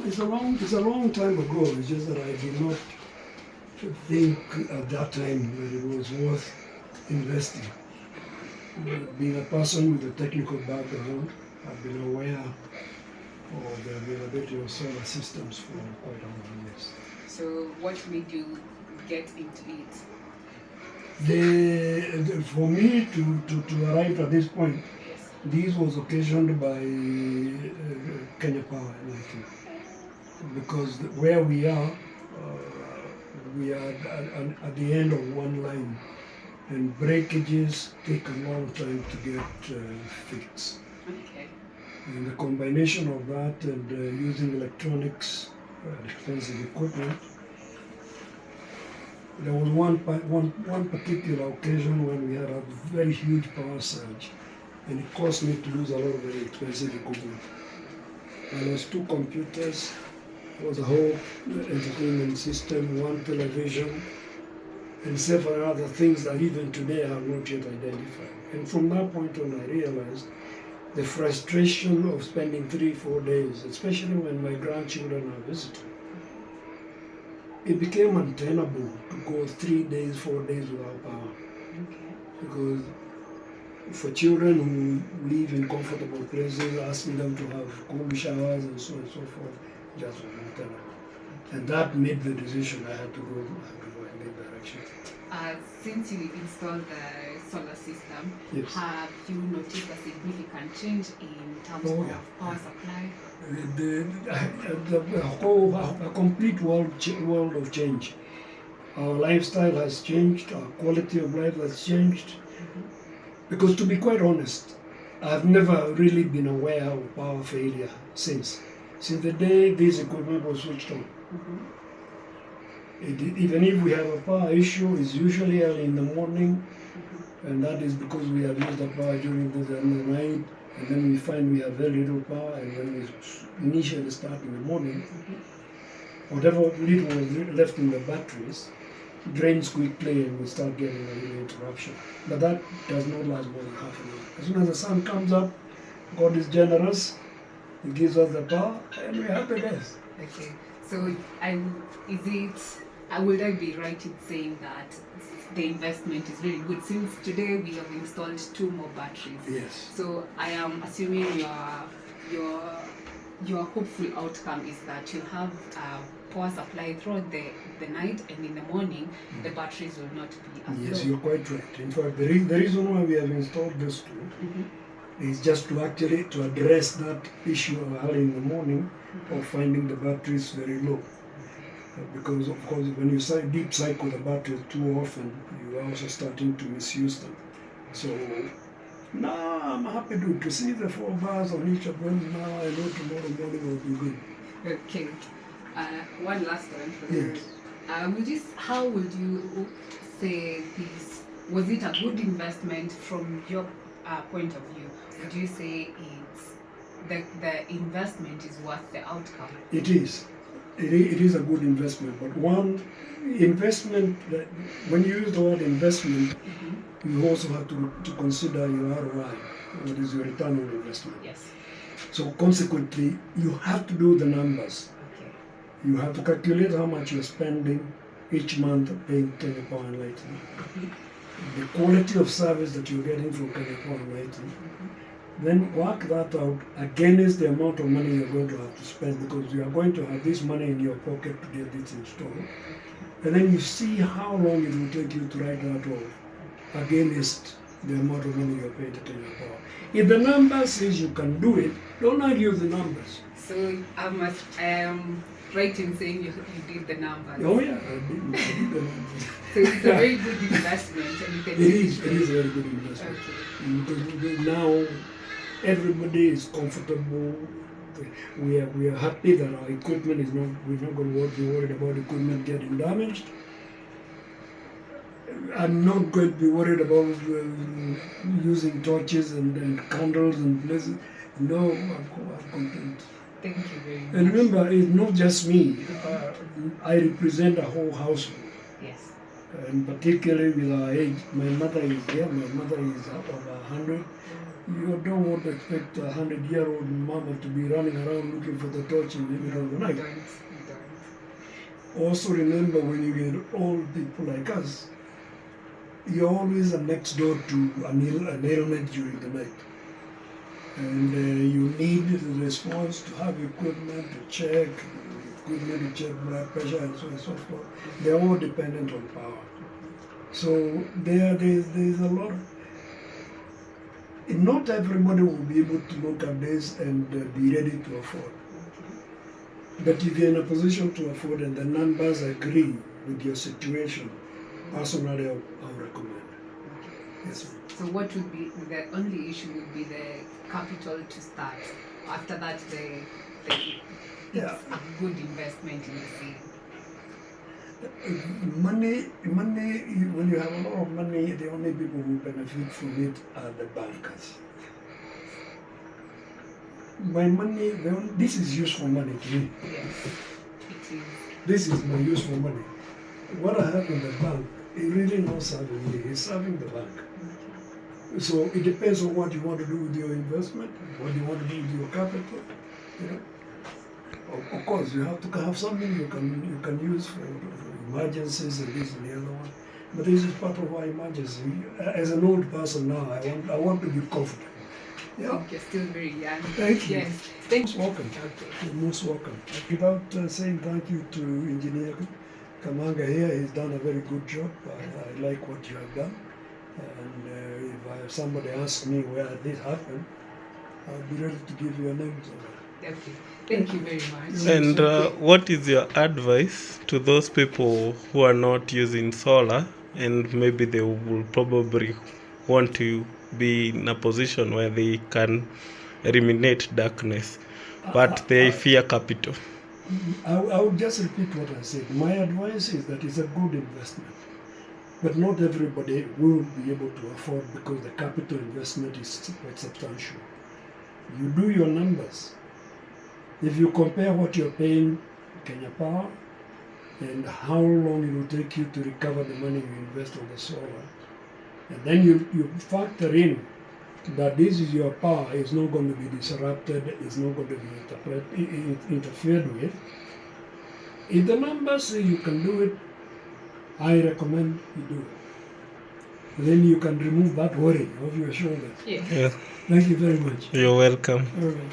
it's a long time ago. It's just that I did not think at that time that it was worth investing. Being a person with a technical background, I've been aware of the availability of solar systems for quite a number of years. So what made you get into it? For me to arrive at this point, Yes. this was occasioned by Kenya Power and Lighting. Because where we are at the end of one line, and breakages take a long time to get fixed. Okay. And the combination of that and using electronics, expensive equipment. There was one particular occasion when we had a very huge power surge, and it caused me to lose a lot of very expensive equipment. And there was 2 computers, there was a whole entertainment system, 1 television, and several other things that even today I have not yet identified. And from that point on, I realized the frustration of spending 3-4 days, especially when my grandchildren are visiting. It became untenable to go 3 days, 4 days without power. Okay. Because for children who live in comfortable places, asking them to have cool showers and so on and so forth, just was not tenable. And that made the decision I had to go in that direction. Since you installed the solar system, Yes. have you noticed a significant change in terms Oh, of yeah. power supply? A complete world of change. Our lifestyle has changed, our quality of life has changed. Because to be quite honest, I've never really been aware of power failure since the day this equipment was switched on. Even if we have a power issue, it's usually early in the morning, and that is because we have used the power during the night, and then we find we have very little power, and when we initially start in the morning, whatever little was left in the batteries drains quickly, and we start getting a little interruption. But that does not last more than half an hour. As soon as the sun comes up, God is generous, He gives us the power, and we have the best. Okay. So would I be right in saying that the investment is very good, since today we have installed 2 more batteries? Yes. So I am assuming your hopeful outcome is that you'll have power supply throughout the night, and in the morning the batteries will not be as low. Yes, you're quite right. In fact, the reason why we have installed this tool is just to address that issue early in the morning of finding the batteries very low. Because of course, when you deep cycle the batteries too often, you are also starting to misuse them. So now I'm happy to see the 4 bars on each of them. Now I know tomorrow morning will be good. Okay. One last one for Yes. you. How would you say this? Was it a good investment from your point of view? Would you say the investment is worth the outcome? It is. It is a good investment, but when you use the word investment, you also have to consider your ROI, what is your return on investment. Yes. So consequently, you have to do the numbers. Okay. You have to calculate how much you're spending each month paying Kenya Power and Lighting. The quality of service that you're getting from Kenya Power and Lighting. Then work that out against the amount of money you're going to have to spend, because you are going to have this money in your pocket to get this installed. And then you see how long it will take you to write that off against the amount of money you're paying to Kenya Power. If the number says you can do it, don't argue the numbers. So I am right in saying you did the numbers. Oh yeah, I did the numbers. So it's a very good investment. And you can It is a very good investment. Okay. Because now everybody is comfortable. We are happy that our equipment is not, we're not going to be worried about equipment getting damaged. I'm not going to be worried about using torches and candles and places. No, I'm content. Thank you very much. And remember, it's not just me. I represent a whole household. Yes. And particularly with our age. My mother is there. My mother is over 100. You don't want to expect a 100-year-old mama to be running around looking for the torch in the middle of the You night. don't. Also remember, when you get old people like us, you're always next door to an ailment during the night. And you need the response to have equipment to check blood pressure and so on and so forth. They're all dependent on power. So there's a lot. Not everybody will be able to look at this and be ready to afford. But if you're in a position to afford and the numbers agree with your situation, personally, I'll recommend. Yes, ma'am. So what would be the only issue would be the capital to start. After that, it's a good investment in the same. Money, when you have a lot of money, the only people who benefit from it are the bankers. My money, this is useful money to me. Yes, it is. This is my useful money. What I have in the bank, it really not serving me, it's serving the bank. So it depends on what you want to do with your investment, what you want to do with your capital. You know, of course, you have to have something you can use for emergencies and this and the other one. But this is part of our emergency. As an old person now, I want to be comfortable. Yeah. You're still very young. Thank you. Yes. Thank you. Welcome. You're most welcome. Without saying thank you to Engineer Kamanga here, he's done a very good job. I like what you have done. And if somebody asks me where this happened, I'll be ready to give you a name. Okay. Thank you very much. And what is your advice to those people who are not using solar and maybe they will probably want to be in a position where they can eliminate darkness, but they fear capital? I will just repeat what I said. My advice is that it's a good investment, but not everybody will be able to afford because the capital investment is quite substantial. You do your numbers. If you compare what you're paying Kenya Power and how long it will take you to recover the money you invest on the solar, and then you factor in that this is your power, it's not going to be disrupted, it's not going to be interfered with. If the numbers say you can do it, I recommend you do it. Then you can remove that worry off your shoulder. Yeah. Thank you very much. You're welcome. All right.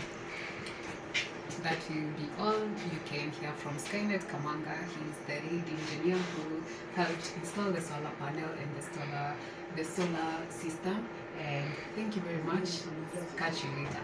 That will be all. You can hear from Skynet Kamanga. He's the lead engineer who helped install the solar panel and the solar system. And thank you very much. Catch you later.